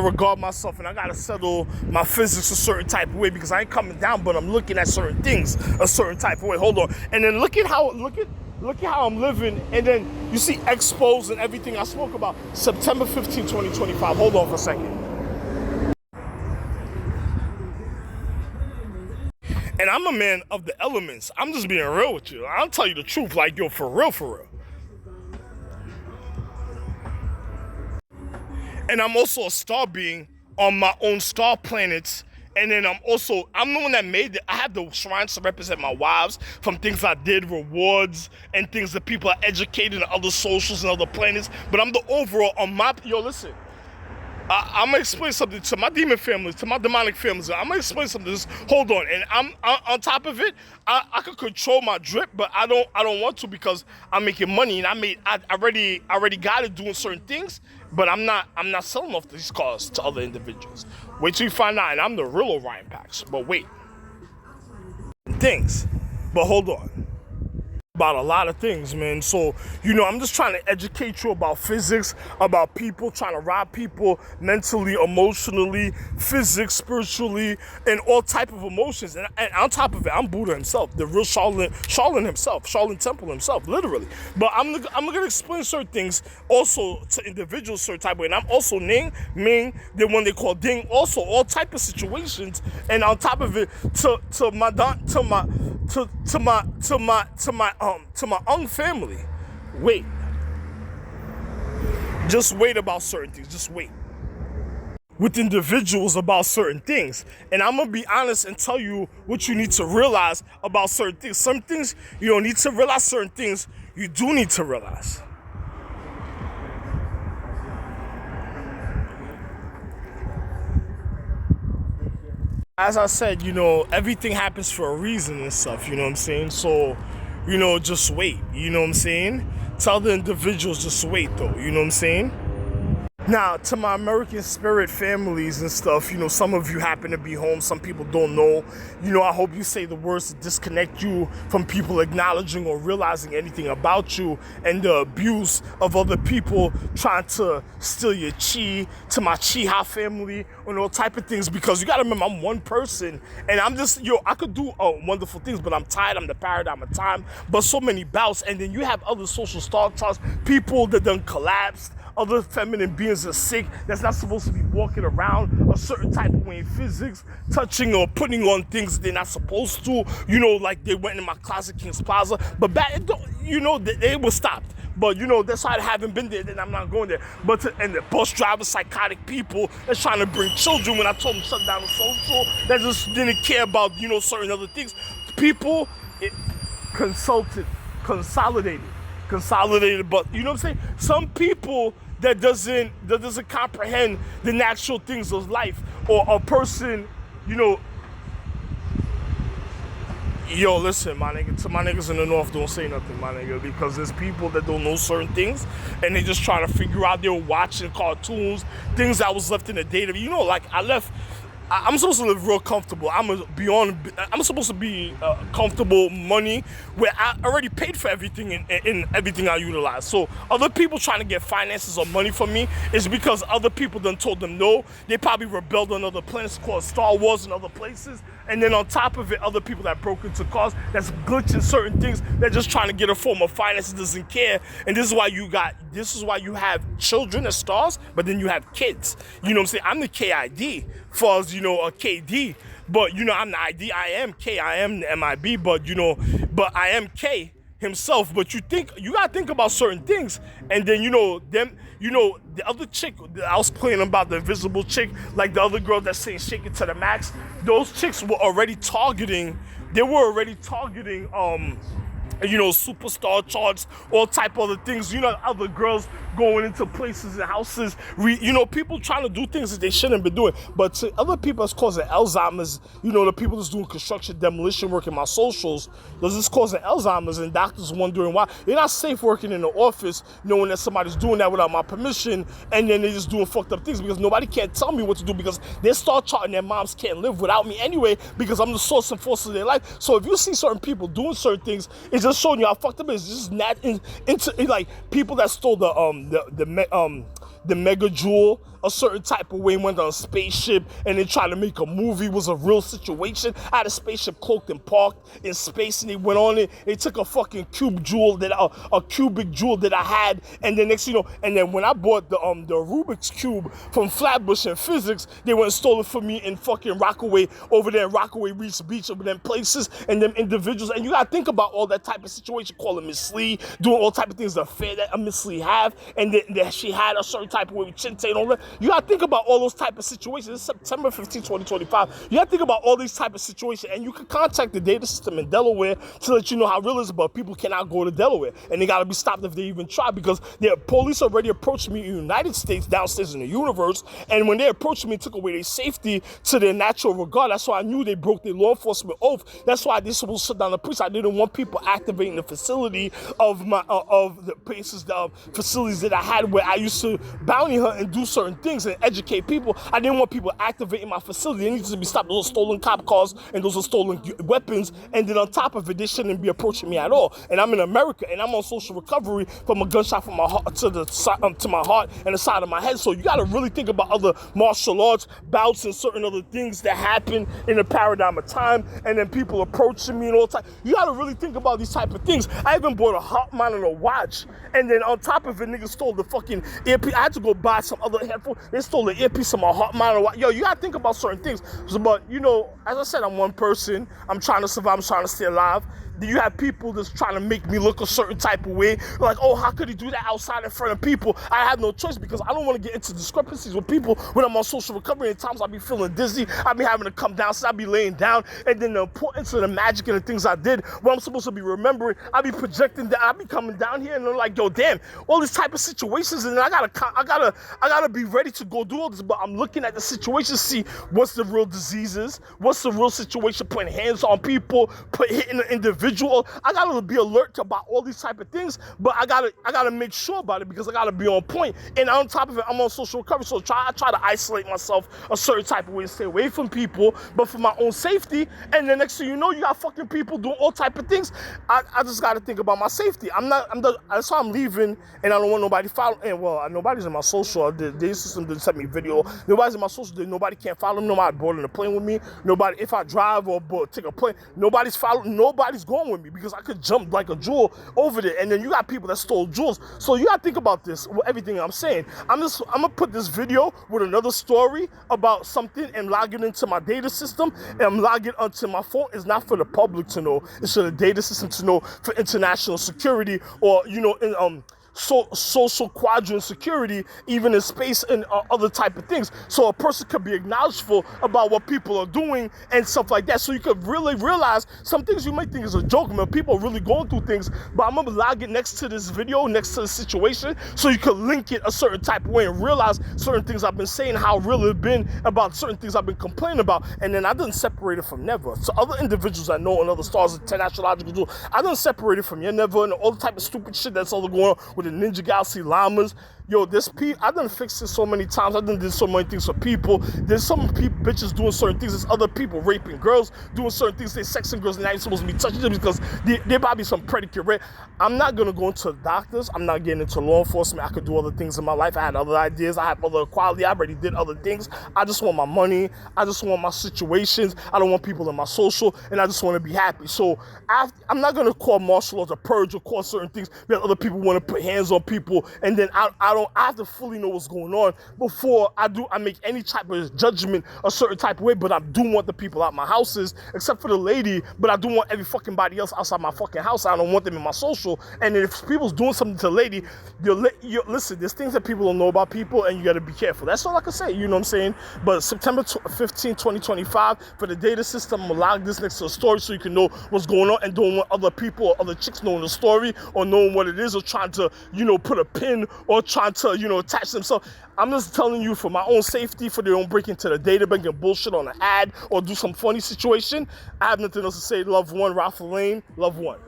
regard myself, and I gotta settle my physics a certain type of way because I ain't coming down, but I'm looking at certain things a certain type of way. Hold on, and then look at how I'm living, and then you see exposed and everything I spoke about. September 15, 2025. Hold on for a second. And I'm a man of the elements. I'm just being real with you. I'll tell you the truth, like, yo, for real, for real. And I'm also a star being on my own star planets. And then I'm the one that made it. I have the shrines to represent my wives from things I did, rewards, and things that people are educated in other socials and other planets. But I'm the overall on my, yo, listen. I'm gonna explain something to my demon families, to my demonic families. I'm gonna explain something. Just hold on, and I'm on top of it. I can control my drip, but I don't want to because I'm making money, and I already got it doing certain things. But I'm not selling off these cars to other individuals. Wait till you find out, and I'm the real Orion Pax. But wait, things. But hold on. About a lot of things, man. So, I'm just trying to educate you about physics, about people, trying to rob people mentally, emotionally, physics, spiritually, and all type of emotions. And on top of it, I'm Buddha himself, the real Shaolin himself, Shaolin Temple himself, literally. But I'm gonna explain certain things also to individuals certain type of way. And I'm also Ning, Ming, the one they call Ding, also all type of situations. And on top of it, to my own family. Wait. Just wait about certain things. Just wait. With individuals about certain things. And I'm going to be honest and tell you what you need to realize about certain things. Some things you don't need to realize, certain things you do need to realize. As I said, everything happens for a reason and stuff, you know what I'm saying? So, just wait, you know what I'm saying? Tell the individuals just wait, though, you know what I'm saying? Now, to my American spirit families and stuff, some of you happen to be home, some people don't know. I hope you say the words to disconnect you from people acknowledging or realizing anything about you and the abuse of other people trying to steal your chi, to my Chiha family and all type of things, because you gotta remember, I'm one person and I'm just, I could do wonderful things, but I'm tired, I'm the paradigm of time, but so many bouts, and then you have other social star charts, people that done collapsed, other feminine beings are sick, that's not supposed to be walking around a certain type of way in physics, touching or putting on things they're not supposed to, like they went in my closet, King's Plaza, but back, they were stopped. But, that's why I haven't been there, then I'm not going there. And the bus drivers, psychotic people that's trying to bring children when I told them to shut down the social, that just didn't care about, certain other things. People, consolidated, but, you know what I'm saying? Some people that doesn't comprehend the natural things of life, or a person, yo, listen, my nigga, to my niggas in the north, don't say nothing, my nigga, because there's people that don't know certain things, and they just trying to figure out, they're watching cartoons, things that was left in the data. Like I'm supposed to live real comfortable. I'm supposed to be comfortable money where I already paid for everything in everything I utilize. So other people trying to get finances or money from me is because other people done told them no. They probably rebelled on other planets called Star Wars and other places. And then on top of it, other people that broke into cars, that's glitching certain things, they're just trying to get a form of finances, doesn't care. And this is why you have children as stars, but then you have kids. You know what I'm saying? I'm the KID for as, a KD. But, I'm the ID, I am K, I am the MIB, but I am K himself. But you gotta think about certain things. And then, the other chick, I was playing about the invisible chick, like the other girl that's saying shake it to the max. Those chicks were already targeting, superstar charts, all type of other things. Other girls going into places and houses. People trying to do things that they shouldn't be doing. But to other people, it's causing Alzheimer's. The people that's doing construction, demolition work in my socials, this causing Alzheimer's, and doctors wondering why. They're not safe working in the office knowing that somebody's doing that without my permission, and then they're just doing fucked up things because nobody can't tell me what to do, because they start charting their moms can't live without me anyway, because I'm the source and force of their life. So if you see certain people doing certain things, it's just showing you how fucked up it is. It's just not into like people that stole the mega jewel a certain type of way, went on a spaceship, and then tried to make a movie. It was a real situation. I had a spaceship cloaked and parked in space, and they went on it. They took a fucking cubic jewel that I had, and then next, and then when I bought the Rubik's Cube from Flatbush in physics, they went and stole it from me in fucking Rockaway, over there in Rockaway Reach Beach, over them places, and them individuals. And you gotta think about all that type of situation, calling Miss Lee, doing all type of things, the affair that Miss Lee have, and that she had a certain type of way with Chinte and all that. You gotta think about all those type of situations. It's September 15, 2025. You gotta think about all these type of situations, and you can contact the data system in Delaware to let you know how real it is, but people cannot go to Delaware, and they gotta be stopped if they even try, because the police already approached me in the United States, downstairs in the universe, and when they approached me, took away their safety to their natural regard. That's why I knew they broke their law enforcement oath. That's why they supposed to shut down the police. I didn't want people activating the facility of the places, the facilities that I had where I used to bounty hunt and do certain things and educate people. I didn't want people activating my facility. They needed to be stopped. Those are stolen cop cars and those are stolen weapons. And then on top of it, they shouldn't be approaching me at all. And I'm in America, and I'm on social recovery from a gunshot from my heart to my heart and the side of my head. So you got to really think about other martial arts bouts and certain other things that happen in the paradigm of time, and then people approaching me and all the time. You got to really think about these type of things. I even bought a heart monitor watch, and then on top of it, niggas stole the fucking earpiece. I had to go buy some other headphone. They stole the earpiece of my heart monitor watch. Yo, you got to think about certain things. So, but, as I said, I'm one person. I'm trying to survive. I'm trying to stay alive. You have people that's trying to make me look a certain type of way. Like, oh, how could he do that outside in front of people? I have no choice, because I don't want to get into discrepancies with people when I'm on social recovery. At times I be feeling dizzy. I be having to come down, so I be laying down. And then the importance of the magic and the things I did, what I'm supposed to be remembering, I be projecting that. I be coming down here, and I'm like, yo, damn, all these type of situations. And then I gotta be ready to go do all this. But I'm looking at the situation, see what's the real diseases, what's the real situation, putting hands on people, hitting the individual. I gotta be alert about all these type of things, but I gotta make sure about it, because I gotta be on point. And on top of it, I'm on social recovery, so I try to isolate myself a certain type of way to stay away from people, but for my own safety. And the next thing you know, you got fucking people doing all type of things. I just gotta think about my safety. That's why I'm leaving, and I don't want nobody following. And well, nobody's in my social. The system didn't send me video. Nobody's in my social. Nobody can't follow me. Nobody boarding a plane with me. Nobody, if I drive or take a plane, nobody's following. Nobody's going with me, because I could jump like a jewel over there. And then you got people that stole jewels. So you gotta think about this with everything I'm saying. I'm gonna put this video with another story about something and log it into my data system, and I'm logging onto my phone. It's not for the public to know, it's for the data system to know, for international security, or social quadrant security, even in space and other type of things. So a person could be acknowledgeful about what people are doing and stuff like that. So you could really realize some things you might think is a joke, man. People are really going through things. But I'm gonna log it next to this video, next to the situation, so you could link it a certain type of way and realize certain things I've been saying, how real it's been about certain things I've been complaining about. And then I didn't separate it from Never. So other individuals I know and other stars of 10 astrological jewels, I didn't separate it from you, Never, and all the type of stupid shit that's all going on with the Ninja Galaxy llamas. Yo, I done fixed it so many times. I done did so many things for people. There's some people, bitches doing certain things. There's other people raping girls, doing certain things. They're sexing girls, and now you're supposed to be touching them because there might be some predicate rape. I'm not going to go into doctors. I'm not getting into law enforcement. I could do other things in my life. I had other ideas. I have other equality. I already did other things. I just want my money. I just want my situations. I don't want people in my social, and I just want to be happy. So I'm not going to call martial arts a purge or call certain things because other people want to put hands on people, and then I have to fully know what's going on before I make any type of judgment a certain type of way. But I do want the people out my houses, except for the lady, but I do want every fucking body else outside my fucking house. I don't want them in my social. And if people's doing something to the lady, listen, there's things that people don't know about people, and you got to be careful. That's all I can say, you know what I'm saying? But September 15, 2025, for the data system, I'm gonna log this next to the story so you can know what's going on, and don't want other people or other chicks knowing the story or knowing what it is, or trying to, put a pin or trying to, attach themselves. I'm just telling you for my own safety, for they don't break into the data bank and bullshit on an ad or do some funny situation. I have nothing else to say. Love one, Ralph Lane. Love one.